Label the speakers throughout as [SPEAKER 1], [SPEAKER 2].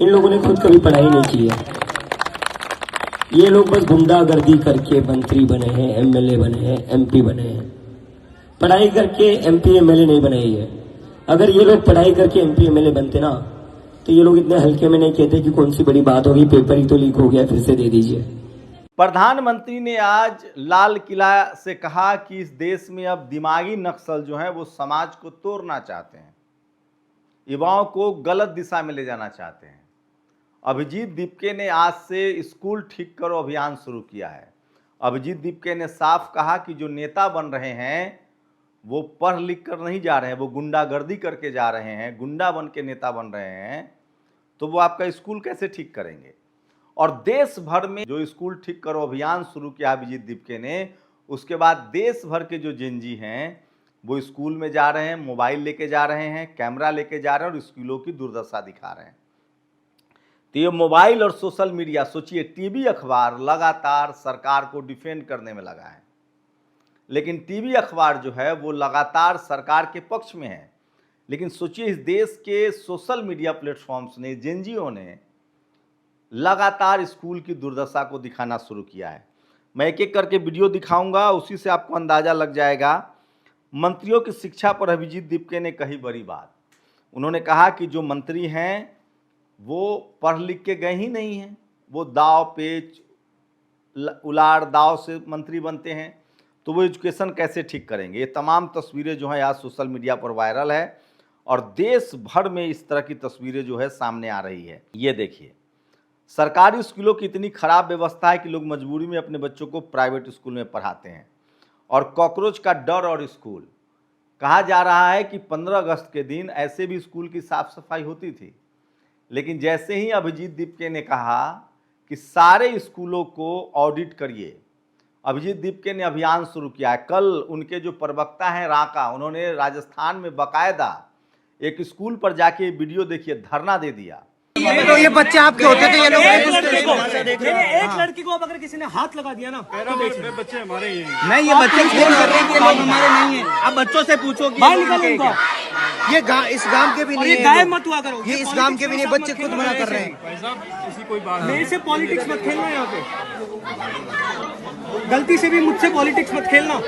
[SPEAKER 1] इन लोगों ने खुद कभी पढ़ाई नहीं की है। ये लोग बस गुंडागर्दी करके मंत्री बने हैं, एमएलए बने हैं, एमपी बने हैं। पढ़ाई करके एमपी एमएलए नहीं बने ये। अगर ये लोग पढ़ाई करके एमपी एमएलए बनते ना, तो ये लोग इतने हल्के में नहीं कहते कि कौन सी बड़ी बात होगी, पेपर ही तो लीक हो गया, फिर से दे दीजिए।
[SPEAKER 2] प्रधानमंत्री ने आज लाल किला से कहा कि इस देश में अब दिमागी नक्सल जो है वो समाज को तोड़ना चाहते हैं, युवाओं को गलत दिशा में ले जाना चाहते हैं। अभिजीत दीपके ने आज से स्कूल ठीक करो अभियान शुरू किया है। अभिजीत दीपके ने साफ कहा कि जो नेता बन रहे हैं वो पढ़ लिख कर नहीं जा रहे हैं, वो गुंडागर्दी करके जा रहे हैं, गुंडा बन के नेता बन रहे हैं, तो वो आपका स्कूल कैसे ठीक करेंगे। और देश भर में जो स्कूल ठीक करो अभियान शुरू किया अभिजीत दीपके ने, उसके बाद देश भर के जो जेनजी हैं वो स्कूल में जा रहे हैं, मोबाइल लेके जा रहे हैं, कैमरा लेके जा रहे हैं और स्कूलों की दुर्दशा दिखा रहे हैं। तो ये मोबाइल और सोशल मीडिया, सोचिए टीवी अखबार लगातार सरकार को डिफेंड करने में लगा है, लेकिन टीवी अखबार जो है वो लगातार सरकार के पक्ष में है। लेकिन सोचिए इस देश के सोशल मीडिया प्लेटफॉर्म्स ने, जेनजीओ ने लगातार स्कूल की दुर्दशा को दिखाना शुरू किया है। मैं एक एक करके वीडियो दिखाऊंगा, उसी से आपको अंदाजा लग जाएगा। मंत्रियों की शिक्षा पर अभिजीत दीपके ने कही बड़ी बात। उन्होंने कहा कि जो मंत्री हैं वो पढ़ लिख के गए ही नहीं हैं, वो दाव पेच उलाड़ दाव से मंत्री बनते हैं, तो वो एजुकेशन कैसे ठीक करेंगे। ये तमाम तस्वीरें जो हैं आज सोशल मीडिया पर वायरल है और देश भर में इस तरह की तस्वीरें जो है सामने आ रही है। ये देखिए, सरकारी स्कूलों की इतनी खराब व्यवस्था है कि लोग मजबूरी में अपने बच्चों को प्राइवेट स्कूल में पढ़ाते हैं। और कॉकरोच का डर और स्कूल, कहा जा रहा है कि 15 अगस्त के दिन ऐसे भी स्कूल की साफ सफाई होती थी, लेकिन जैसे ही अभिजीत दीपके ने कहा कि सारे स्कूलों को ऑडिट करिए, अभिजीत दीपके ने अभियान शुरू किया है। कल उनके जो प्रवक्ता हैं राका, उन्होंने राजस्थान में बाकायदा एक स्कूल पर जाके वीडियो देखिए धरना दे दिया।
[SPEAKER 3] तो ये बच्चे आपके होते थे, ये लोग
[SPEAKER 4] एक लड़की को अब अगर किसी ने हाथ लगा दिया ना, तो
[SPEAKER 3] बच्चे हमारे ही हैं। नहीं, ये बच्चे फोन कर रहे हैं कि लोग हमारे नहीं हैं। आप बच्चों से पूछो कि
[SPEAKER 4] बाहर निकालो इनको।
[SPEAKER 3] ये इस गांव के भी नहीं है,
[SPEAKER 4] गायब मत हुआ करो।
[SPEAKER 3] ये इस गांव के भी नहीं, बच्चे खुद मना कर रहे हैं।
[SPEAKER 4] ऐसी कोई बात मेरे से पॉलिटिक्स मत खेलना, यहाँ पे गलती से भी मुझसे पॉलिटिक्स मत खेलना।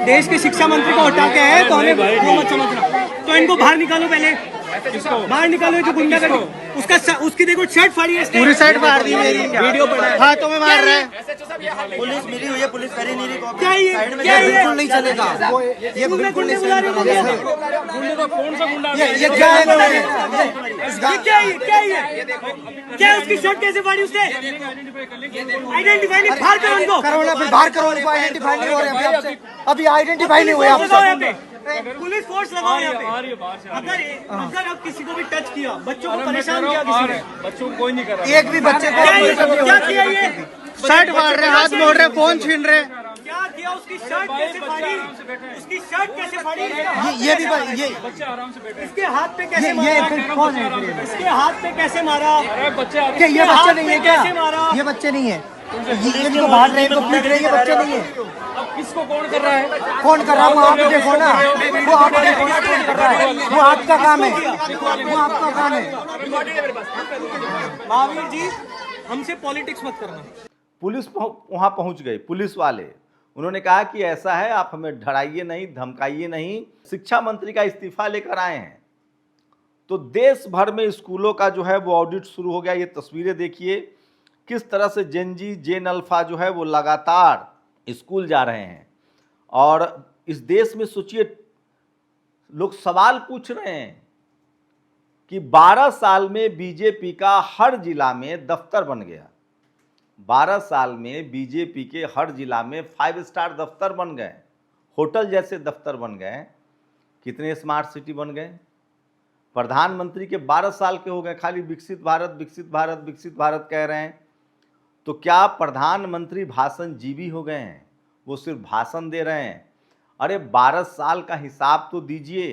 [SPEAKER 4] देश के शिक्षा मंत्री को हटा के आए तो हमें वो मत समझना। तो इनको बाहर निकालो, पहले बाहर निकालो जो गुंडा कर उसकी देखो शर्ट फाड़ी है,
[SPEAKER 3] पूरी साइड फाड़ दी मेरी, वीडियो पड़ा है, हाथों में मार रहा है।
[SPEAKER 5] पुलिस मिली हुई है, पुलिस करी नहीं रही।
[SPEAKER 4] क्या ये
[SPEAKER 3] बिल्कुल नहीं चलेगा, ये बिल्कुल नहीं चलेगा। ये क्या है,
[SPEAKER 4] क्या उसकी शर्ट कैसे फाड़ी उसने? आइडेंटिफाई नहीं, बाहर करो उनको।
[SPEAKER 3] करो ना, फिर बाहर करो उनको। आइडेंटिफाई नहीं हो रहे अभी आइडेंटिफाई नहीं हुए आप।
[SPEAKER 4] पुलिस फोर्स लगाओ यहाँ पे। अगर अब किसी को भी टच किया, बच्चों को परेशान किया किसी ने,
[SPEAKER 5] बच्चों को कोई नहीं कर रहा।
[SPEAKER 3] एक भी बच्चे को
[SPEAKER 4] क्या किया? ये
[SPEAKER 3] शर्ट फाड़ रहे, हाथ मोड़ रहे, फोन छीन रहे।
[SPEAKER 4] क्या किया? उसकी शर्ट कैसे फाड़ी? उसकी शर्ट कैसे फाड़ी?
[SPEAKER 3] ये भी ये
[SPEAKER 5] बच्चे आराम से बैठे।
[SPEAKER 4] इसके हाथ पे कैसे
[SPEAKER 3] ये
[SPEAKER 4] मारा?
[SPEAKER 3] कौन है?
[SPEAKER 4] इसके हाथ पे कैसे मारा?
[SPEAKER 5] बच्चे
[SPEAKER 3] ये बच्चे नहीं है क्या?
[SPEAKER 4] कैसे मारा?
[SPEAKER 3] ये बच्चे नहीं है, ये जो मार रहे हैं, इनको पीट रहे हैं, ये बच्चे नहीं है।
[SPEAKER 5] अब किसको कौन कर रहा है?
[SPEAKER 3] कौन कर रहा है वो आप देखो ना, वो आप देखो ना कौन कर रहा है। वो आपका काम है, वो आपका काम है।
[SPEAKER 4] महावीर जी, हमसे पॉलिटिक्स मत करना।
[SPEAKER 2] पुलिस वहां पहुंच गई, पुलिस वाले। उन्होंने कहा कि ऐसा है, आप हमें डराइए नहीं, धमकाइए नहीं। शिक्षा मंत्री का इस्तीफा लेकर आए हैं। तो देश भर में स्कूलों का जो है वो ऑडिट शुरू हो गया। ये तस्वीरें देखिए किस तरह से जेनजी जेन अल्फा जो है वो लगातार स्कूल जा रहे हैं। और इस देश में सोचिए लोग सवाल पूछ रहे हैं कि 12 साल में बीजेपी का हर जिला में दफ्तर बन गया। 12 साल में बीजेपी के हर जिला में 5 स्टार दफ्तर बन गए, होटल जैसे दफ्तर बन गए। कितने स्मार्ट सिटी बन गए। प्रधानमंत्री के 12 साल के हो गए, खाली विकसित भारत विकसित भारत विकसित भारत कह रहे हैं। तो क्या प्रधानमंत्री भाषण जीवी हो गए हैं? वो सिर्फ भाषण दे रहे हैं? अरे 12 साल का हिसाब तो दीजिए।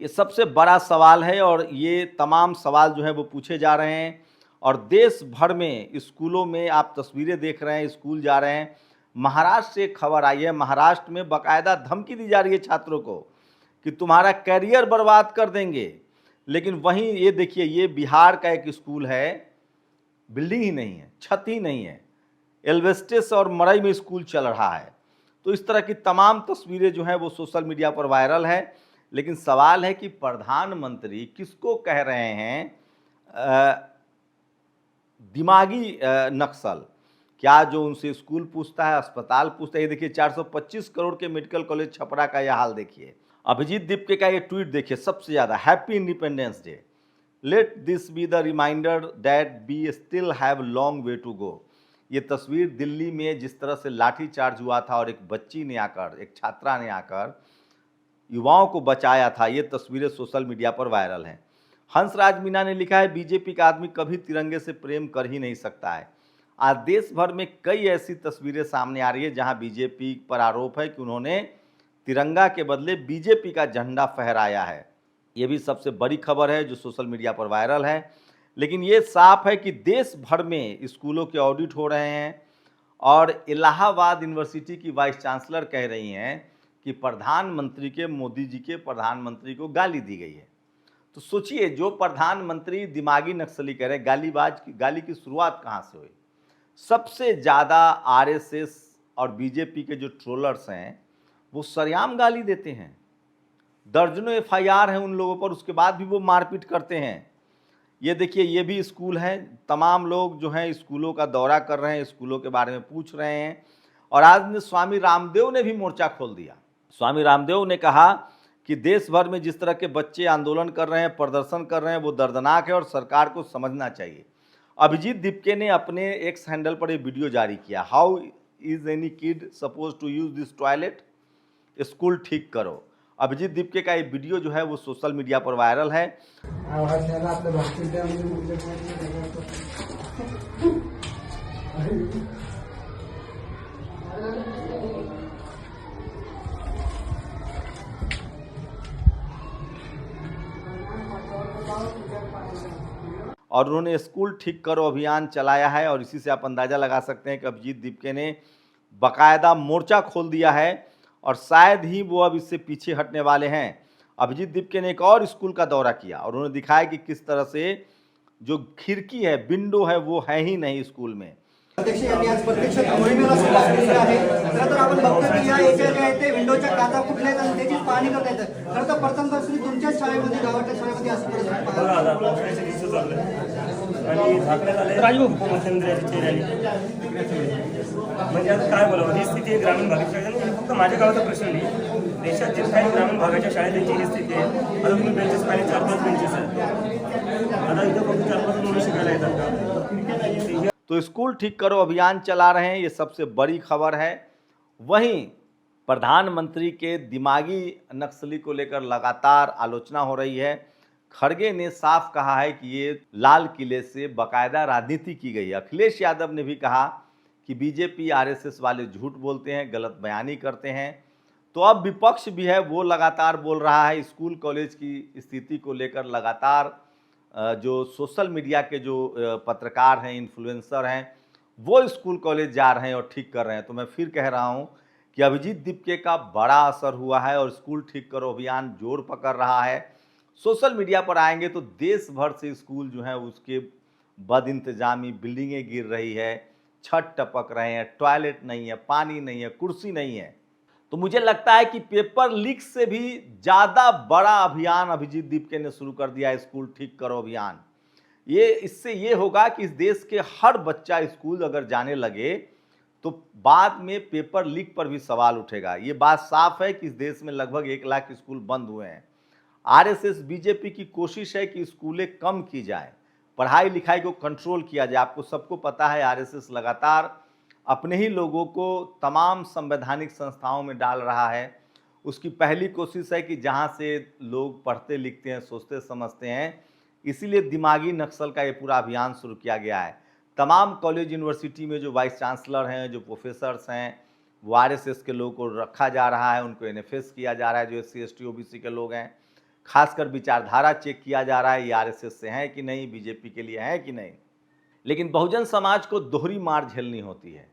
[SPEAKER 2] ये सबसे बड़ा सवाल है और ये तमाम सवाल जो है वो पूछे जा रहे हैं। और देश भर में स्कूलों में आप तस्वीरें देख रहे हैं, स्कूल जा रहे हैं। महाराष्ट्र से एक खबर आई है, महाराष्ट्र में बाकायदा धमकी दी जा रही है छात्रों को कि तुम्हारा करियर बर्बाद कर देंगे। लेकिन वहीं ये देखिए, ये बिहार का एक स्कूल है, बिल्डिंग ही नहीं है, छत ही नहीं है, एल्वेस्टेस और मड़ई में स्कूल चल रहा है। तो इस तरह की तमाम तस्वीरें जो हैं वो सोशल मीडिया पर वायरल है। लेकिन सवाल है कि प्रधानमंत्री किसको कह रहे हैं दिमागी नक्सल? क्या जो उनसे स्कूल पूछता है, अस्पताल पूछता है? ये देखिए 425 करोड़ के मेडिकल कॉलेज छपरा का यह हाल देखिए। अभिजीत दीपके का ये ट्वीट देखिए, सबसे ज़्यादा happy independence day, let this be the reminder that we still have long way to go. ये तस्वीर दिल्ली में जिस तरह से लाठीचार्ज हुआ था और एक बच्ची ने आकर, एक छात्रा ने आकर युवाओं को बचाया था, ये तस्वीरें सोशल मीडिया पर वायरल हैं। हंसराज मीना ने लिखा है, बीजेपी का आदमी कभी तिरंगे से प्रेम कर ही नहीं सकता है। आज देश भर में कई ऐसी तस्वीरें सामने आ रही है जहां बीजेपी पर आरोप है कि उन्होंने तिरंगा के बदले बीजेपी का झंडा फहराया है। ये भी सबसे बड़ी खबर है जो सोशल मीडिया पर वायरल है। लेकिन ये साफ है कि देश भर में स्कूलों के ऑडिट हो रहे हैं और इलाहाबाद यूनिवर्सिटी की वाइस चांसलर कह रही हैं कि प्रधानमंत्री के, मोदी जी के प्रधानमंत्री को गाली दी गई है। तो सोचिए, जो प्रधानमंत्री दिमागी नक्सली कह रहे, गाली की शुरुआत कहाँ से हुई? सबसे ज़्यादा आरएसएस और बीजेपी के जो ट्रोलर्स हैं वो सरेआम गाली देते हैं। दर्जनों एफआईआर हैं उन लोगों पर, उसके बाद भी वो मारपीट करते हैं। ये देखिए, ये भी स्कूल हैं, तमाम लोग जो हैं स्कूलों का दौरा कर रहे हैं, स्कूलों के बारे में पूछ रहे हैं। और आज स्वामी रामदेव ने भी मोर्चा खोल दिया। स्वामी रामदेव ने कहा कि देश भर में जिस तरह के बच्चे आंदोलन कर रहे हैं, प्रदर्शन कर रहे हैं, वो दर्दनाक है और सरकार को समझना चाहिए। अभिजीत दीपके ने अपने एक्स हैंडल पर एक वीडियो जारी किया, how is any kid suppose to use this toilet, school ठीक करो। अभिजीत दीपके का ये वीडियो जो है वो सोशल मीडिया पर वायरल है। और उन्होंने स्कूल ठीक करो अभियान चलाया है और इसी से आप अंदाज़ा लगा सकते हैं कि अभिजीत दीपके ने बाकायदा मोर्चा खोल दिया है और शायद ही वो अब इससे पीछे हटने वाले हैं। अभिजीत दीपके ने एक और स्कूल का दौरा किया और उन्होंने दिखाया कि किस तरह से जो खिड़की है, विंडो है, वो है ही नहीं स्कूल में।
[SPEAKER 3] अध्यक्ष यांनी आज प्रत्यक्ष मोहिमेला सुरुवात केली आहे। खरं तर आपण बघतो की या एरिया जे आहे ते विंडोच्या काचा फुटल्या आहेत आणि त्याची पाहणी करता येतं। खरं तर प्रथम दर्शनी तुमच्याच शाळेमध्ये, गावाच्या शाळेमध्ये असं परिस्थिती पाहायला
[SPEAKER 6] आणि झाकण्यात आले उपमुख्यमंत्र्यांच्या चेहऱ्याने। म्हणजे आता काय बोलावं, ही स्थिती आहे ग्रामीण भागाची। आणि फक्त माझ्या गावाचा प्रश्न नाही, देशात जे काही ग्रामीण भागाच्या शाळेत ही स्थिती आहे। आता तुम्ही बेंचेस पाहिजे, 4-5 बेंचेस आहेत। आता इथं फक्त 4-5 मुलं शिकायला येतात।
[SPEAKER 2] तो स्कूल ठीक करो अभियान चला रहे हैं, ये सबसे बड़ी खबर है। वहीं प्रधानमंत्री के दिमागी नक्सली को लेकर लगातार आलोचना हो रही है। खड़गे ने साफ कहा है कि ये लाल किले से बाकायदा राजनीति की गई है। अखिलेश यादव ने भी कहा कि बीजेपी आरएसएस वाले झूठ बोलते हैं, गलत बयानी करते हैं। तो अब विपक्ष भी है, वो लगातार बोल रहा है। स्कूल कॉलेज की स्थिति को लेकर लगातार जो सोशल मीडिया के जो पत्रकार हैं, इन्फ्लुएंसर हैं, वो स्कूल कॉलेज जा रहे हैं और ठीक कर रहे हैं। तो मैं फिर कह रहा हूं कि अभिजीत दीपके का बड़ा असर हुआ है और स्कूल ठीक करो अभियान जोर पकड़ रहा है। सोशल मीडिया पर आएंगे तो देश भर से स्कूल जो है उसके बद इंतजामी, बिल्डिंगें गिर रही है, छत टपक रहे हैं, टॉयलेट नहीं है, पानी नहीं है, कुर्सी नहीं है। तो मुझे लगता है कि पेपर लीक से भी ज़्यादा बड़ा अभियान अभिजीत दीपके ने शुरू कर दिया है, स्कूल ठीक करो अभियान। इससे ये होगा कि इस देश के हर बच्चा स्कूल अगर जाने लगे तो बाद में पेपर लीक पर भी सवाल उठेगा। ये बात साफ है कि इस देश में लगभग 1 लाख स्कूल बंद हुए हैं। आरएसएस बीजेपी की कोशिश है कि स्कूलें कम की जाए, पढ़ाई लिखाई को कंट्रोल किया जाए। आपको सबको पता है आरएसएस लगातार अपने ही लोगों को तमाम संवैधानिक संस्थाओं में डाल रहा है। उसकी पहली कोशिश है कि जहां से लोग पढ़ते लिखते हैं, सोचते समझते हैं, इसीलिए दिमागी नक्सल का ये पूरा अभियान शुरू किया गया है। तमाम कॉलेज यूनिवर्सिटी में जो वाइस चांसलर हैं, जो प्रोफेसर्स हैं, वो आरएसएस के लोगों को रखा जा रहा है, उनको एनएफएस किया जा रहा है। जो SC ST OBC के लोग हैं, खासकर विचारधारा चेक किया जा रहा है, ये आरएसएस से हैं कि नहीं, बीजेपी के लिए हैं कि नहीं। लेकिन बहुजन समाज को दोहरी मार झेलनी होती है।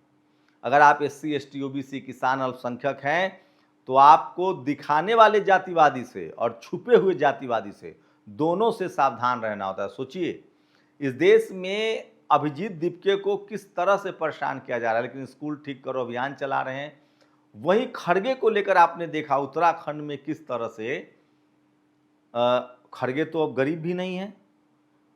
[SPEAKER 2] अगर आप SC ST OBC किसान अल्पसंख्यक हैं तो आपको दिखाने वाले जातिवादी से और छुपे हुए जातिवादी से दोनों से सावधान रहना होता है। सोचिए, इस देश में अभिजीत दीपके को किस तरह से परेशान किया जा रहा है, लेकिन स्कूल ठीक करो अभियान चला रहे हैं। वहीं खड़गे को लेकर आपने देखा उत्तराखंड में किस तरह से खड़गे तो अब गरीब भी नहीं है,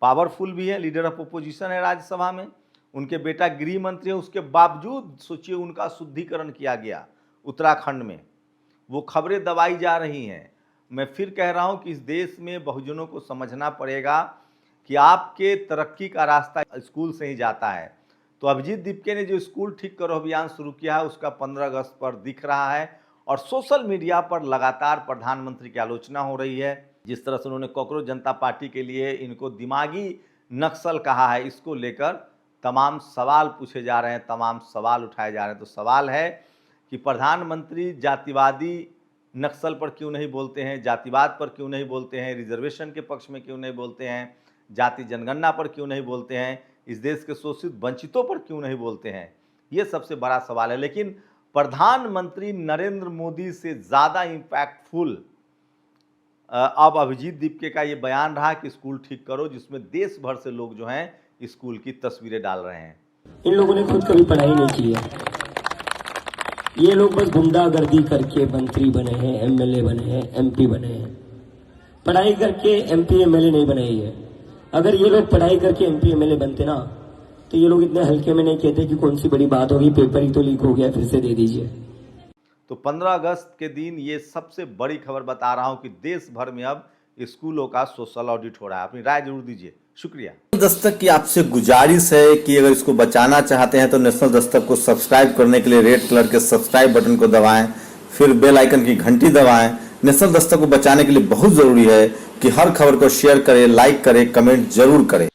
[SPEAKER 2] पावरफुल भी है, लीडर ऑफ ओपोजिशन है राज्यसभा में, उनके बेटा गृह मंत्री है, उसके बावजूद सोचिए उनका शुद्धिकरण किया गया उत्तराखंड में। वो खबरें दबाई जा रही हैं। मैं फिर कह रहा हूं कि इस देश में बहुजनों को समझना पड़ेगा कि आपके तरक्की का रास्ता स्कूल से ही जाता है। तो अभिजीत दीपके ने जो स्कूल ठीक करो अभियान शुरू किया है उसका 15 अगस्त पर दिख रहा है और सोशल मीडिया पर लगातार प्रधानमंत्री की आलोचना हो रही है। जिस तरह से उन्होंने कांग्रेस जनता पार्टी के लिए इनको दिमागी नक्सल कहा है, इसको लेकर तमाम सवाल पूछे जा रहे हैं, तमाम सवाल उठाए जा रहे हैं। तो सवाल है कि प्रधानमंत्री जातिवादी नक्सल पर क्यों नहीं बोलते हैं, जातिवाद पर क्यों नहीं बोलते हैं, रिजर्वेशन के पक्ष में क्यों नहीं बोलते हैं, जाति जनगणना पर क्यों नहीं बोलते हैं, इस देश के शोषित वंचितों पर क्यों नहीं बोलते हैं। ये सबसे बड़ा सवाल है। लेकिन प्रधानमंत्री नरेंद्र मोदी से ज़्यादा इम्पैक्टफुल अब अभिजीत दीपके का ये बयान रहा कि स्कूल ठीक करो, जिसमें देश भर से लोग जो हैं स्कूल की तस्वीरें डाल रहे हैं।
[SPEAKER 1] इन लोगों ने खुद कभी पढ़ाई नहीं की है। ये लोग बस गुंडागर्दी करके मंत्री बने हैं, एमएलए बने हैं, एमपी बने हैं। पढ़ाई करके एमपी एमएलए नहीं बने ये। अगर ये लोग पढ़ाई करके एमपी एमएलए बनते ना तो ये लोग इतने हल्के में नहीं कहते कि कौन सी बड़ी बात होगी, पेपर ही तो लीक हो गया, फिर से दे दीजिए।
[SPEAKER 2] तो 15 अगस्त के दिन ये सबसे बड़ी खबर बता रहा हूं कि देश भर में अब स्कूलों का सोशल ऑडिट हो रहा है। अपनी राय जरूर दीजिए। शुक्रिया।
[SPEAKER 7] दस्तक की आपसे गुजारिश है कि अगर इसको बचाना चाहते हैं तो नेशनल दस्तक को सब्सक्राइब करने के लिए रेड कलर के सब्सक्राइब बटन को दबाएं, फिर बेल आइकन की घंटी दबाएं। नेशनल दस्तक को बचाने के लिए बहुत जरूरी है कि हर खबर को शेयर करें, लाइक करें, कमेंट जरूर करें।